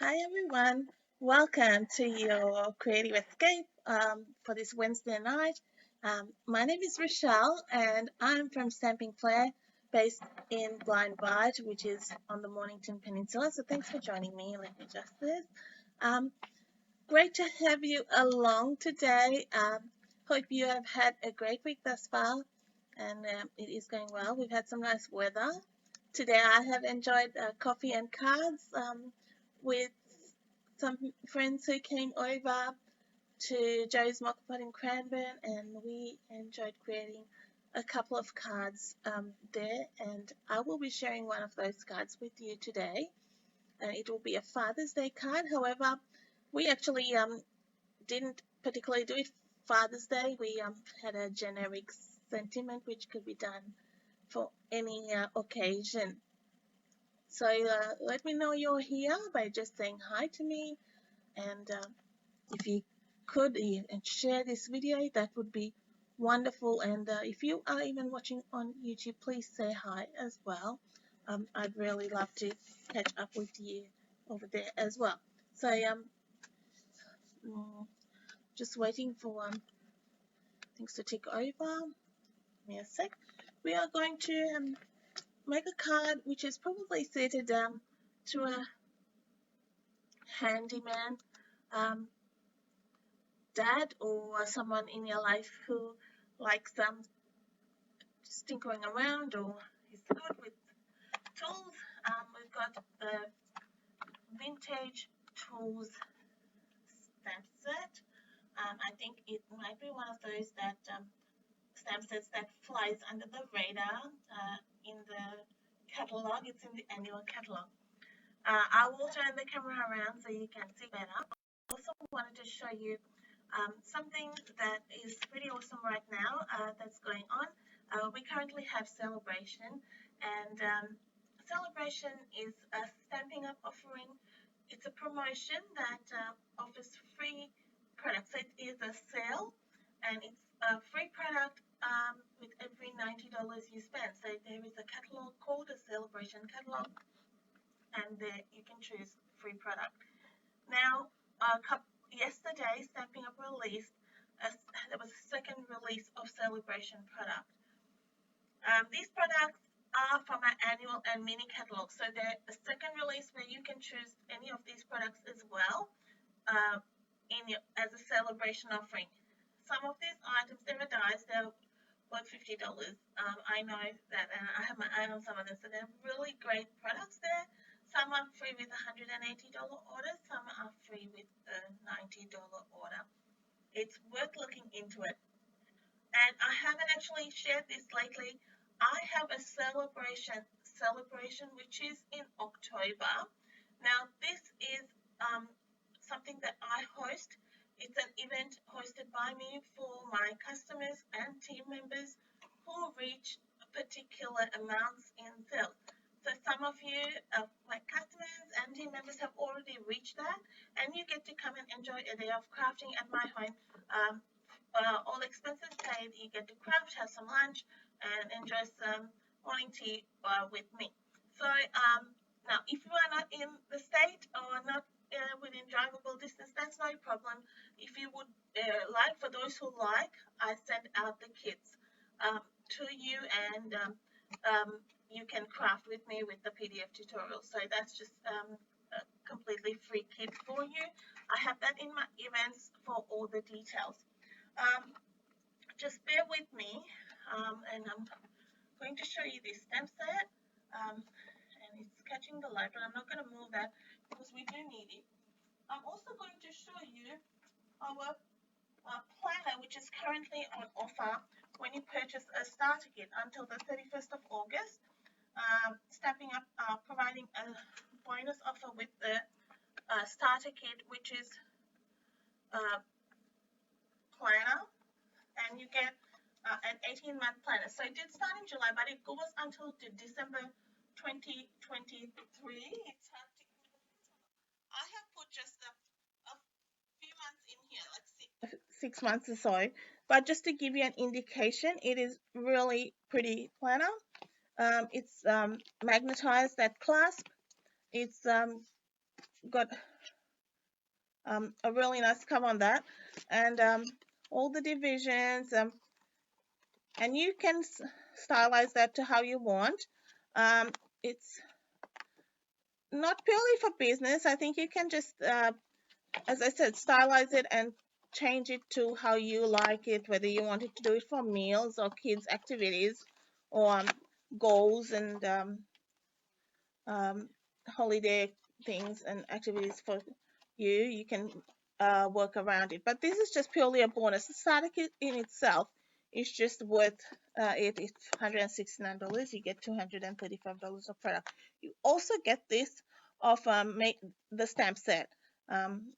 Hi everyone, welcome to your creative escape for this Wednesday night. My name is Rochelle and I'm from Stampin based in Blind Bight, which is on the Mornington Peninsula. So thanks for joining me. Let me adjust this. Um, Great to have you along today. Hope you have had a great week thus far and it is going well. We've had some nice weather. Today I have enjoyed coffee and cards with some friends who came over to Joe's Mockpot in Cranbourne, and we enjoyed creating a couple of cards there, and I will be sharing one of those cards with you today. It will be a Father's Day card. However, we actually didn't particularly do it Father's Day. We had a generic sentiment which could be done for any occasion. So let me know you're here by just saying hi to me, and if you could and share this video, that would be wonderful. And if you are even watching on YouTube, please say hi as well. I'd really love to catch up with you over there as well. So just waiting for things to tick over. Give me a sec. We are going to make a card which is probably suited to a handyman, dad, or someone in your life who likes just tinkering around or is good with tools. We've got the vintage tools stamp set. I think it might be one of those that stamp sets that flies under the radar in the catalog. It's in the annual catalog. I will turn the camera around so you can see better. I also wanted to show you something that is pretty awesome right now that's going on. We currently have Celebration, and Celebration is a Stampin' Up offering. It's a promotion that offers free products. So it is a sale, and it's a free product with every $90 you spend. So there is a catalog called a Celebration catalog, and there you can choose free product. Now, yesterday, Stampin' Up released there was a second release of Celebration product. These products are from our annual and mini catalog, so they're a second release where you can choose any of these products as well as a celebration offering. Some of these items, they're dies, they're worth $50. I know that, and I have my eye on some of them, so they're really great products there. Some are free with $180 orders, some are free with a $90 order. It's worth looking into it. And I haven't actually shared this lately. I have a celebration which is in October. Now this is something that I host. It's an event hosted by me for my customers and team members who reach particular amounts in sales. So some of you, my customers and team members, have already reached that, and you get to come and enjoy a day of crafting at my home. All expenses paid, you get to craft, have some lunch, and enjoy some morning tea with me. So now, if you are not in the state or not within drivable distance, that's no problem. If you would like, for those who like, I send out the kits to you, and you can craft with me with the PDF tutorial. So that's just a completely free kit for you. I have that in my events for all the details. Just bear with me, and I'm going to show you this stamp set, and it's catching the light, but I'm not going to move that because we do need it. I'm also going to show you our planner, which is currently on offer when you purchase a starter kit until the 31st of August. Stampin' Up providing a bonus offer with the starter kit, which is planner, and you get an 18-month planner. So it did start in July, but it goes until December 2023. I have put just a few months in here, like 6 months or so. But just to give you an indication, it is really pretty planner. It's magnetized, that clasp. It's got a really nice cover on that, and all the divisions, and you can stylize that to how you want. It's not purely for business. I think you can just, as I said, stylize it and change it to how you like it, whether you wanted to do it for meals or kids' activities or goals and um, holiday things and activities for you. You can work around it. But this is just purely a bonus. The starter kit in itself is just worth it. It's $169. You get $235 of product. You also get this of make the stamp set. Um,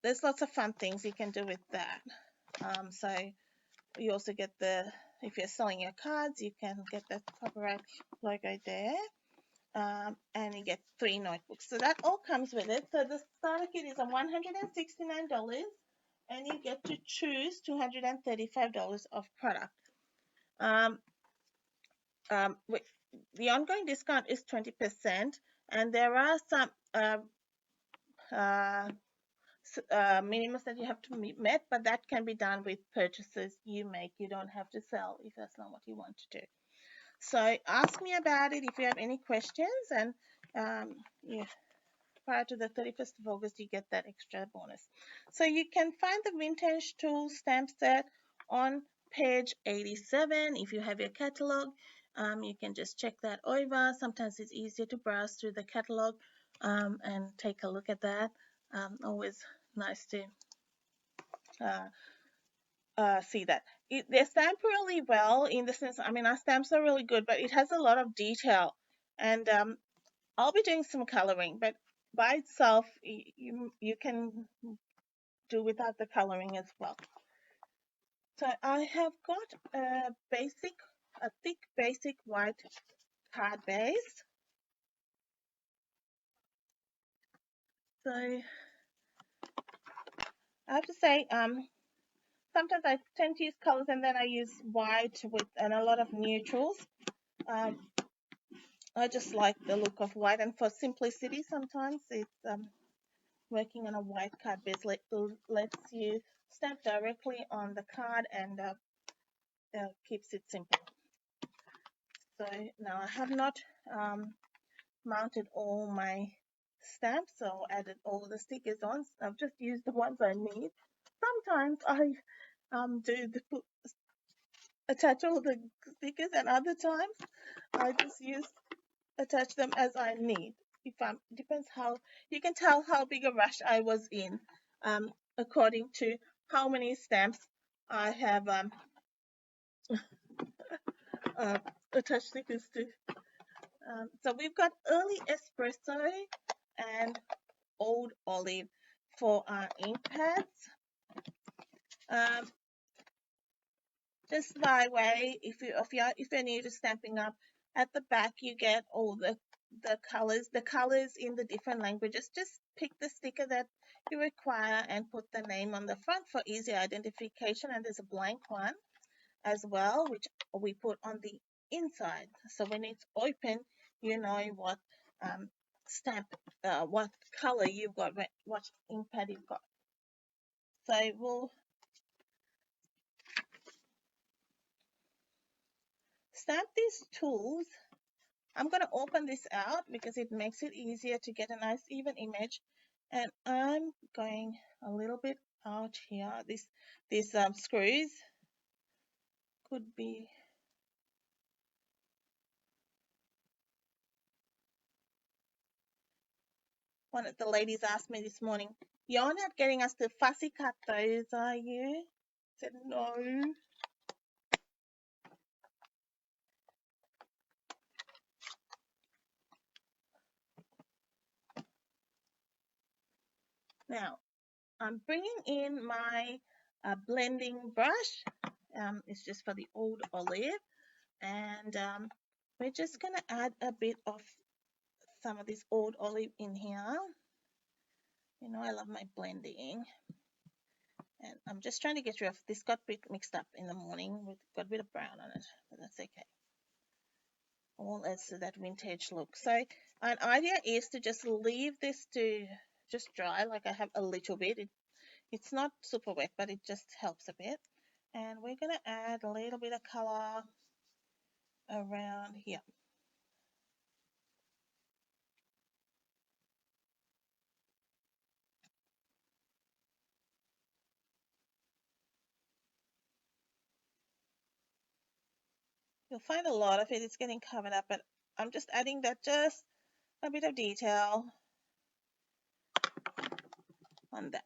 there's lots of fun things you can do with that. So you also get if you're selling your cards, you can get that copyright logo there. And you get 3 notebooks. So that all comes with it. So the starter kit is $169, and you get to choose $235 of product. The ongoing discount is 20%, and there are some minimums that you have to meet, but that can be done with purchases you make. You don't have to sell if that's not what you want to do. So ask me about it if you have any questions, and yeah, prior to the 31st of August, you get that extra bonus. So you can find the Vintage Tools stamp set on page 87. If you have your catalog, you can just check that over. Sometimes it's easier to browse through the catalog and take a look at that. Always nice to see that. They stamp really well in the sense, I mean, our stamps are really good, but it has a lot of detail. And I'll be doing some coloring, but by itself, you can do without the coloring as well. So I have got a thick basic white card base. So I have to say, sometimes I tend to use colors and then I use white and a lot of neutrals. I just like the look of white, and for simplicity, sometimes it's working on a white card base lets you stamp directly on the card and keeps it simple. So now I have not mounted all my stamps or added all the stickers on. I've just used the ones I need. Sometimes I attach all the stickers, and other times I just attach them as I need. Depends how you can tell how big a rush I was in, according to how many stamps I have attached stickers to. So we've got early espresso and old olive for our ink pads. Just by way, if you're new to Stampin' Up, at the back you get all the colors in the different languages. Just pick the sticker that you require and put the name on the front for easy identification. And there's a blank one as well, which we put on the inside. So when it's open, you know what what color you've got, what ink pad you've got. So we'll stamp these tools. I'm going to open this out because it makes it easier to get a nice even image. And I'm going a little bit out here. These screws could be one of the ladies asked me this morning, "You're not getting us to fussy cut those, are you?" I said, "No." Now, I'm bringing in my blending brush. It's just for the old olive. And we're just going to add a bit of some of this old olive in here. You know, I love my blending. And I'm just trying to get rid of this. Got a bit mixed up in the morning. We've got a bit of brown on it, but that's okay. All adds to that vintage look. So an idea is to just leave this to just dry, like I have a little bit. It's not super wet, but it just helps a bit. And we're going to add a little bit of color around here. You'll find a lot of it is getting covered up, but I'm just adding that just a bit of detail on that.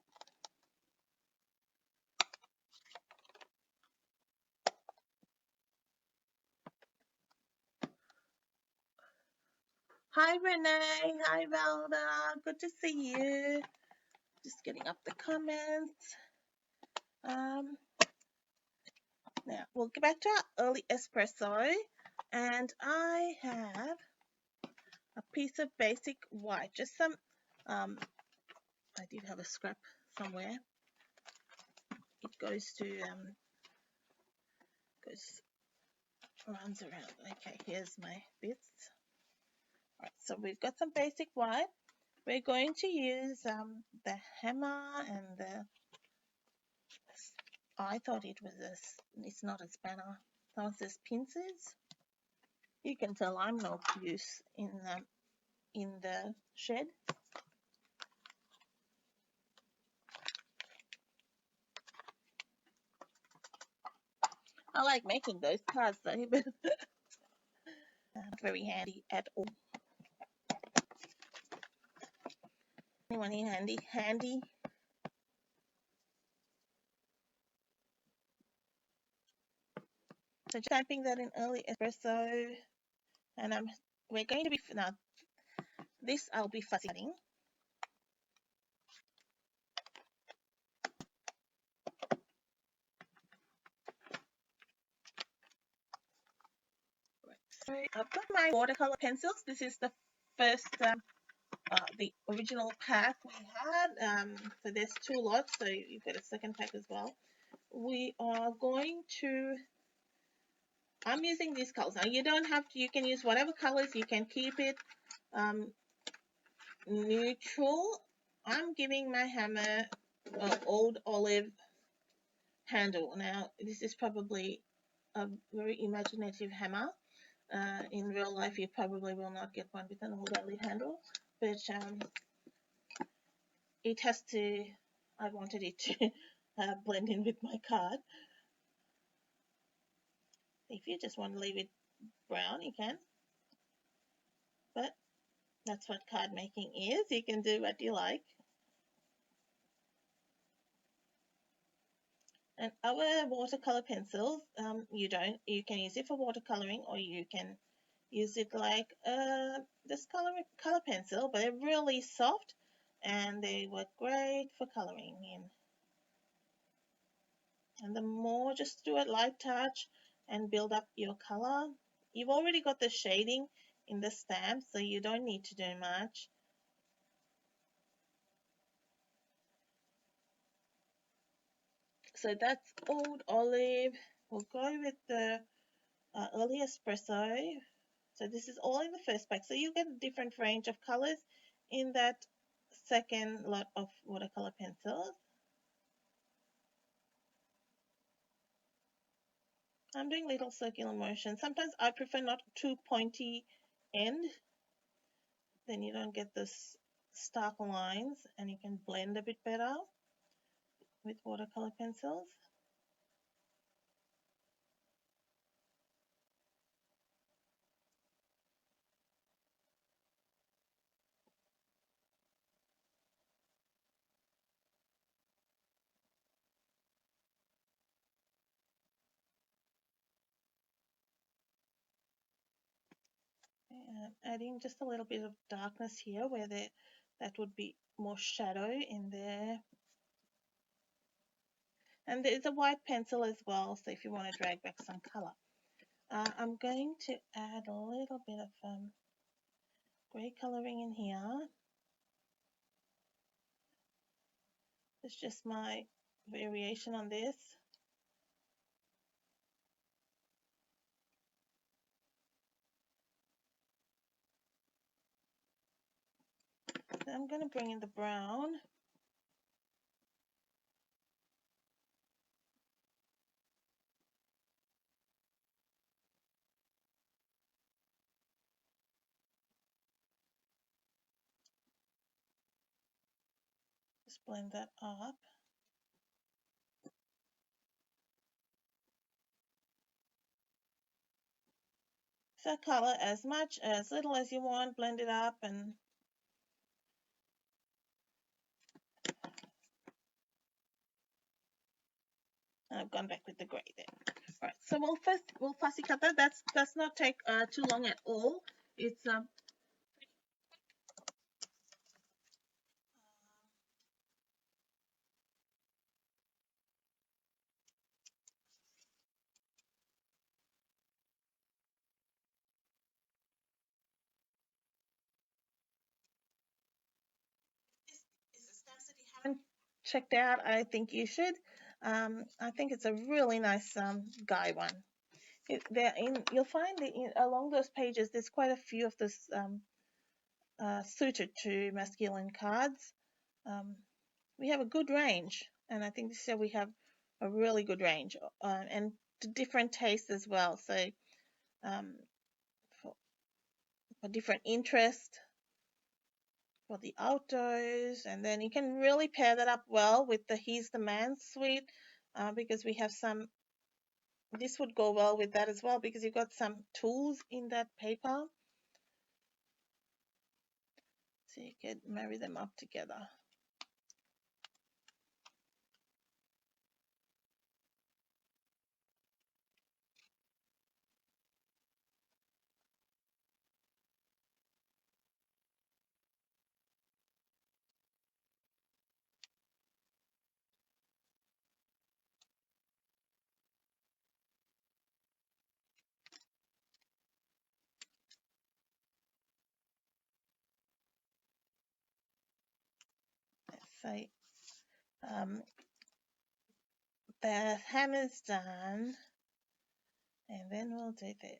Hi Renee, hi Velda, good to see you. Just getting up the comments. Now we'll get back to our early espresso, and I have a piece of basic white, just some. I did have a scrap somewhere. It goes runs around. Okay, here's my bits. All right, so we've got some basic white. We're going to use the hammer and the. I thought it was it's not a spanner. Those are pincers. You can tell I'm no use in the shed. I like making those cards though, but not very handy at all. Anyone here handy? Handy? So just typing that in early espresso, and we're going to be now. This I'll be fussy cutting. So I've got my watercolor pencils. This is the first, the original pack we had. So there's 2 lots, so you've got a second pack as well. We are going to. I'm using these colors. Now you don't have to. You can use whatever colors. You can keep it neutral. I'm giving my hammer old olive handle. Now this is probably a very imaginative hammer. In real life, you probably will not get one with an old olive handle, but it has to. I wanted it to blend in with my card. If you just want to leave it brown, you can. But that's what card making is. You can do what you like. And our watercolor pencils, you can use it for watercoloring, or you can use it like this color pencil, but they're really soft and they work great for coloring in. And the more, just do a light touch and build up your color. You've already got the shading in the stamp, so you don't need to do much. So that's old olive. We'll go with the early espresso. So this is all in the first pack. So you get a different range of colors in that second lot of watercolor pencils. I'm doing little circular motions. Sometimes I prefer not too pointy end. Then you don't get this stark lines and you can blend a bit better with watercolor pencils. Adding just a little bit of darkness here where that would be more shadow in there. And there's a white pencil as well, so if you want to drag back some color. I'm going to add a little bit of grey colouring in here. It's just my variation on this. I'm going to bring in the brown. Just blend that up. So color as much, as little as you want, blend it up, and I've gone back with the gray there. All right, so we'll fussy cut that. Does not take too long at all. It's is a stamp that you haven't checked out. I think you should. I think it's a really nice guy one. You'll find along those pages. There's quite a few of this suited to masculine cards. Um, we have a good range, and I think this year we have a really good range, and to different tastes as well. So um, for different interest, for the outdoors, and then you can really pair that up well with the He's the Man suite, because we have some. This would go well with that as well because you've got some tools in that paper, so you could marry them up together. Let's say the hammer's done, and then we'll do this.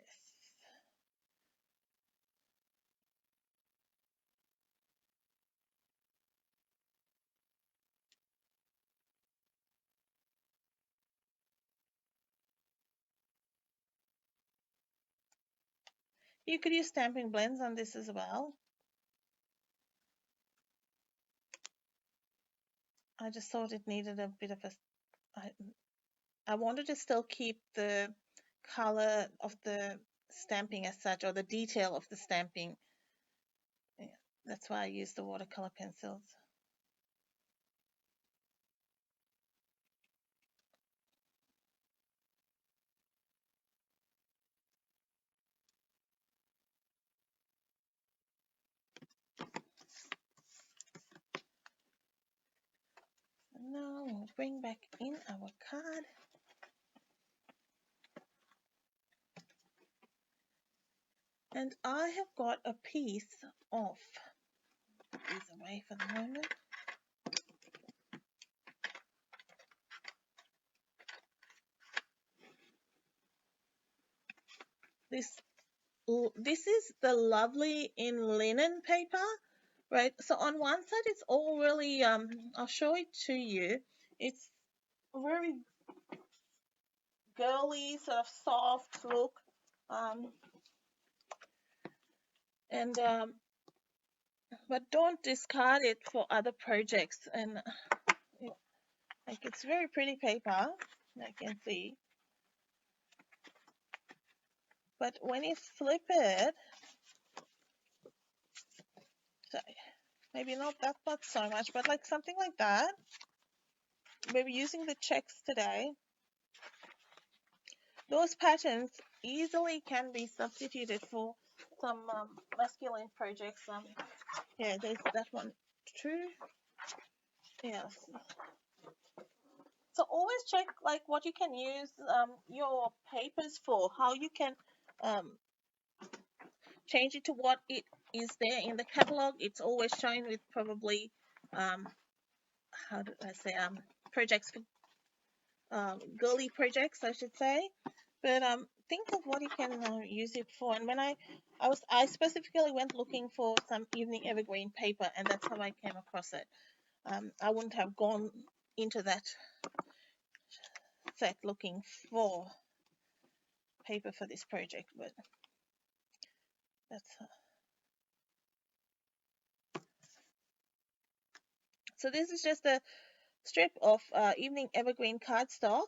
You could use stamping blends on this as well. I just thought it needed a bit of a. I wanted to still keep the color of the stamping as such, or the detail of the stamping. Yeah, that's why I used the watercolor pencils. Now we'll bring back in our card. And I have got a piece of, put these away for the moment. This is the Lovely in linen paper, right? So on one side it's all really I'll show it to you. It's very girly, sort of soft look, and but don't discard it for other projects. And like it's very pretty paper, I can see. But when you flip it, so maybe not so much, but like something like that. Maybe using the checks today. Those patterns easily can be substituted for some masculine projects. Yeah, there's that one too. Yes. So always check like what you can use your papers for, how you can change it to what it is there in the catalog. It's always shown with probably how do I say projects for girly projects, I should say. But think of what you can use it for. And when I specifically went looking for some evening evergreen paper, and that's how I came across it. I wouldn't have gone into that set looking for paper for this project, but that's so this is just a strip of evening evergreen cardstock,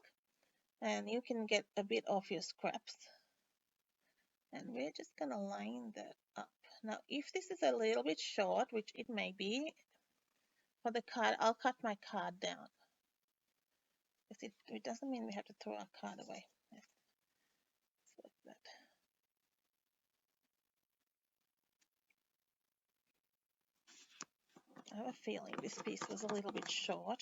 and you can get a bit of your scraps, and we're just gonna line that up. Now if this is a little bit short, which it may be for the card, I'll cut my card down, because it doesn't mean we have to throw our card away. Let's like that. I have a feeling this piece was a little bit short.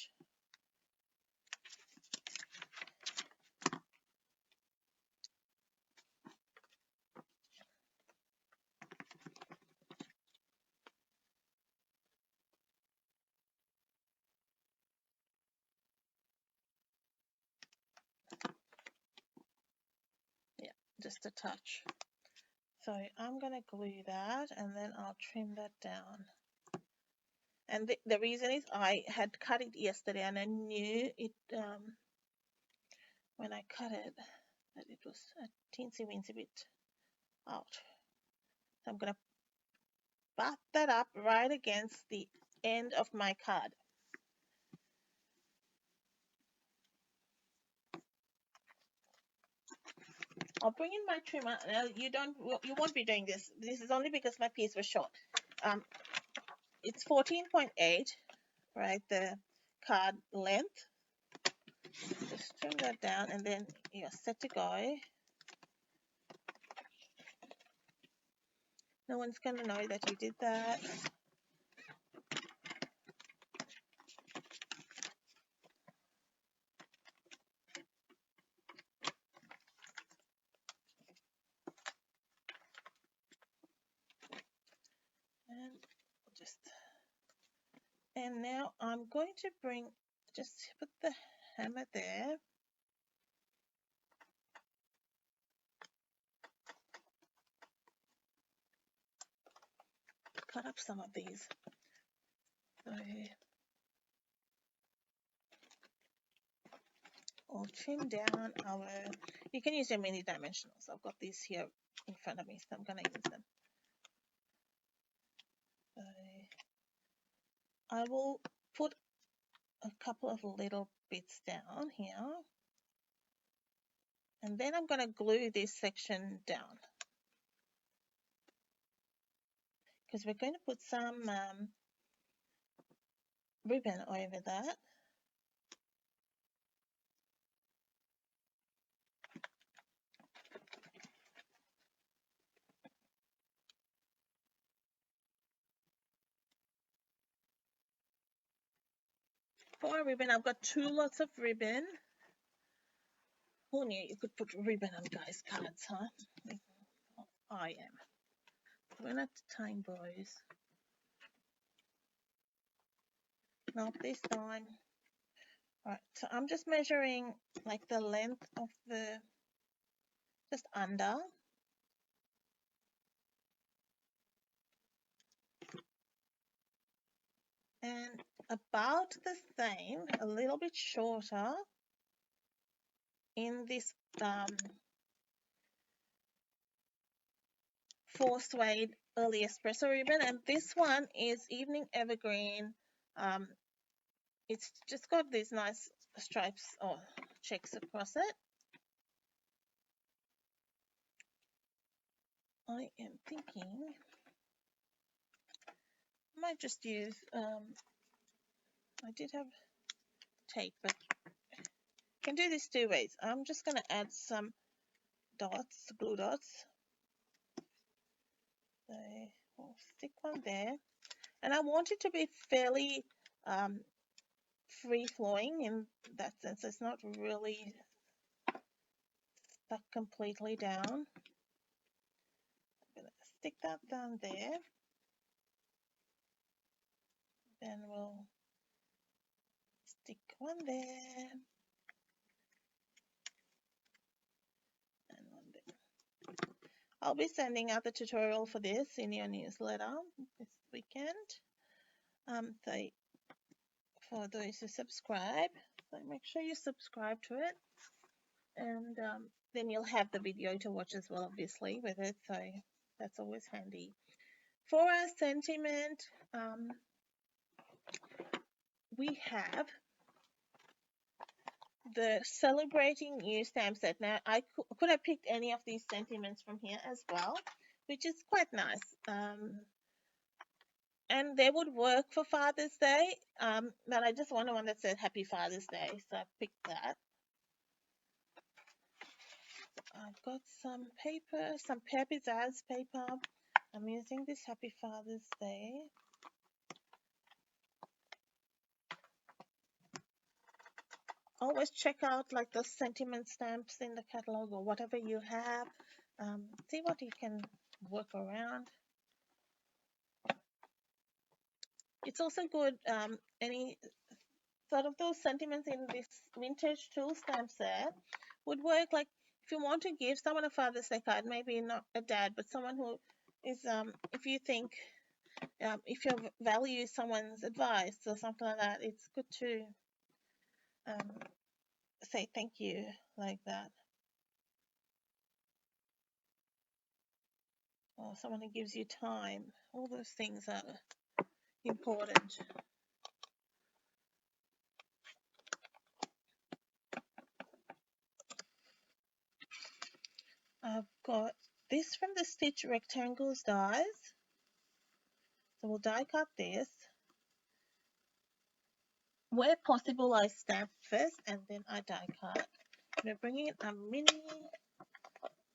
Yeah, just a touch. So I'm going to glue that, and then I'll trim that down. And the reason is I had cut it yesterday, and I knew it when I cut it that it was a teensy-weensy bit out. So I'm going to butt that up right against the end of my card. I'll bring in my trimmer. Now you won't be doing this. This is only because my piece was short. It's 14.8, right? The card length. Just trim that down, and then you're set to go. No one's going to know that you did that. And now I'm going to just put the hammer there. Cut up some of these. So I'll trim down you can use your mini dimensionals. I've got these here in front of me, so I'm going to use them. So I will put a couple of little bits down here, and then I'm going to glue this section down, because we're going to put some ribbon over that. For ribbon, I've got 2 lots of ribbon. Who knew you could put ribbon on guys' cards, huh? I am. We're not tying bows. Not this time. Alright, so I'm just measuring like the length of just under. And about the same, a little bit shorter in this Faux Suede early espresso ribbon, and this one is evening evergreen. It's just got these nice stripes or checks across it. I am thinking I might just use I did have tape, but you can do this 2 ways. I'm just going to add some dots, glue dots. So I'll stick one there, and I want it to be fairly free-flowing in that sense. It's not really stuck completely down. I'm going to stick that down there. Then we'll stick one there. I'll be sending out the tutorial for this in your newsletter this weekend. So for those who subscribe, so make sure you subscribe to it, and then you'll have the video to watch as well, obviously, with it. So that's always handy. For our sentiment, we have the Celebrating You stamp set. Now, I could have picked any of these sentiments from here as well, which is quite nice. And they would work for Father's Day, but I just wanted one that said Happy Father's Day, so I picked that. I've got some paper, some Pear Pizzazz paper. I'm using this Happy Father's Day. Always check out like the sentiment stamps in the catalog or whatever you have. See what you can work around. It's also good, any sort of those sentiments in this vintage tool stamp set would work. Like if you want to give someone a Father's Day card, maybe not a dad, but someone who is, if you think, if you value someone's advice or something like that, it's good to say thank you like that. Or someone who gives you time. All those things are important. I've got this from the Stitch Rectangles dies. So we'll die cut this. Where possible, I stamp first and then I die cut. We're bringing in a mini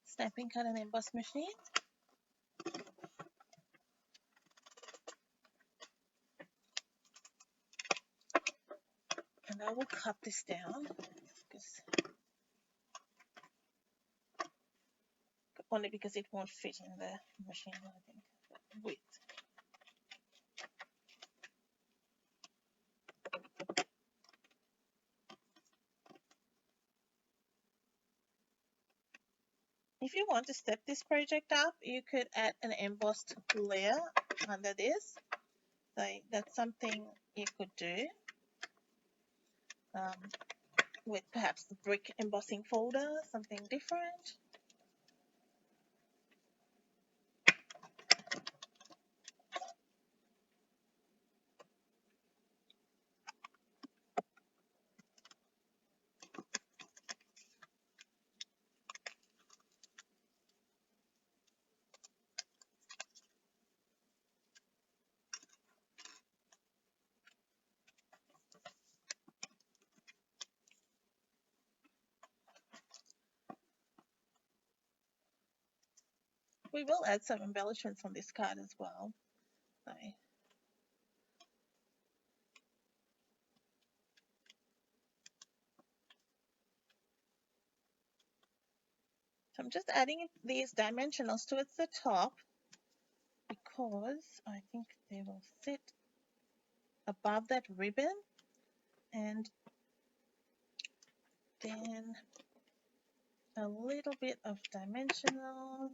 stamping cut and emboss machine. And I will cut this down only because it won't fit in the machine, I think, width. If you want to step this project up, you could add an embossed layer under this. So that's something you could do with perhaps the brick embossing folder, something different. We will add some embellishments on this card as well. So I'm just adding these dimensionals towards the top because I think they will sit above that ribbon, and then a little bit of dimensional.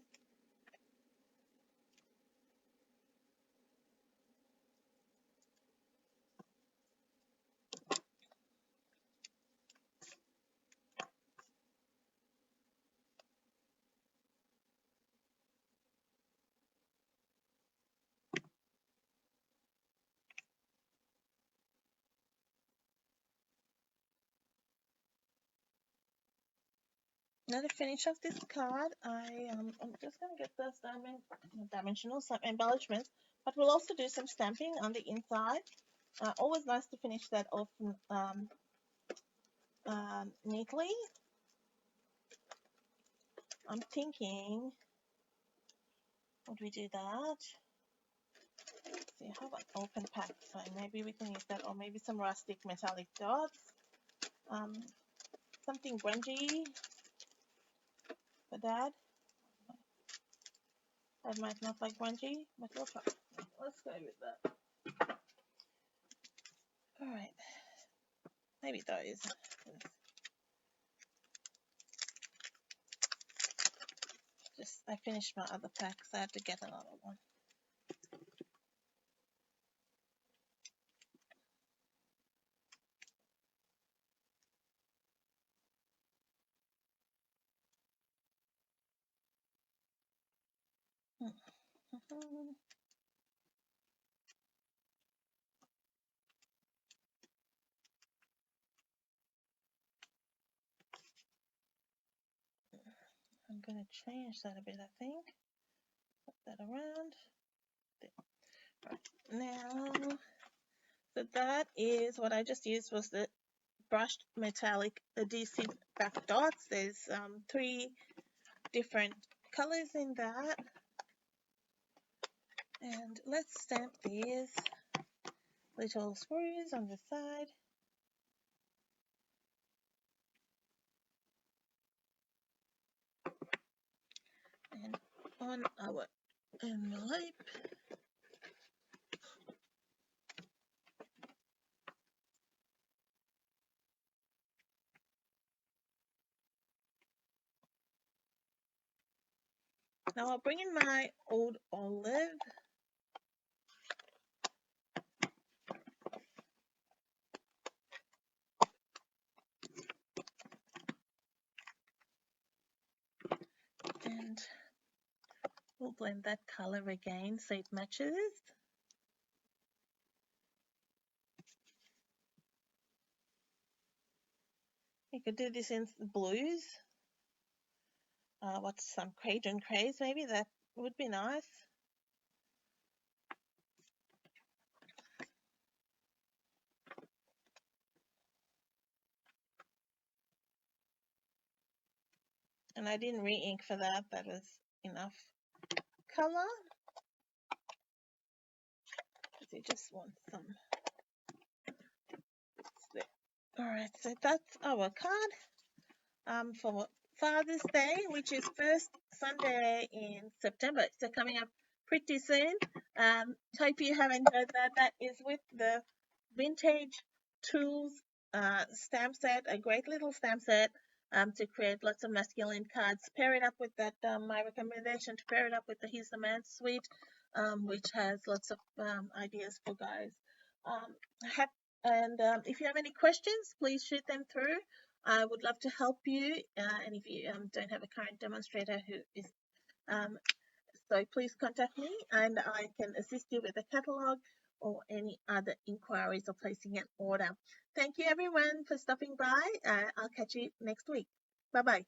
Now to finish off this card, I'm just going to get those dimensional, some embellishments, but we'll also do some stamping on the inside. Always nice to finish that off neatly. I'm thinking, would we do that? Let's see, how about open pack? So maybe we can use that, or maybe some rustic metallic dots. Something grungy for Dad. Dad might not like grungy, but we'll try. Let's go with that. All right, maybe those. Just I finished my other pack, so I had to get another one. I'm going to change that a bit, I think. Put that around. Right. Now, so that is what I just used was the brushed metallic adhesive back dots. There's 3 different colors in that. And let's stamp these little screws on the side. And on our envelope. Now I'll bring in my old olive. And we'll blend that color again so it matches. You could do this in blues. What's some Cajun craze maybe? That would be nice. And I didn't re-ink for that. That was enough color. Because you just want some. All right, so that's our card for Father's Day, which is first Sunday in September. So coming up pretty soon. Hope you have enjoyed that. That is with the Vintage Tools stamp set, a great little stamp set to create lots of masculine cards. Pair it up with that, my recommendation to pair it up with the Here's the Man suite, which has lots of ideas for guys. If you have any questions, please shoot them through. I would love to help you. And if you don't have a current demonstrator who is, so please contact me and I can assist you with a catalogue or any other inquiries or placing an order. Thank you everyone for stopping by. I'll catch you next week. Bye-bye.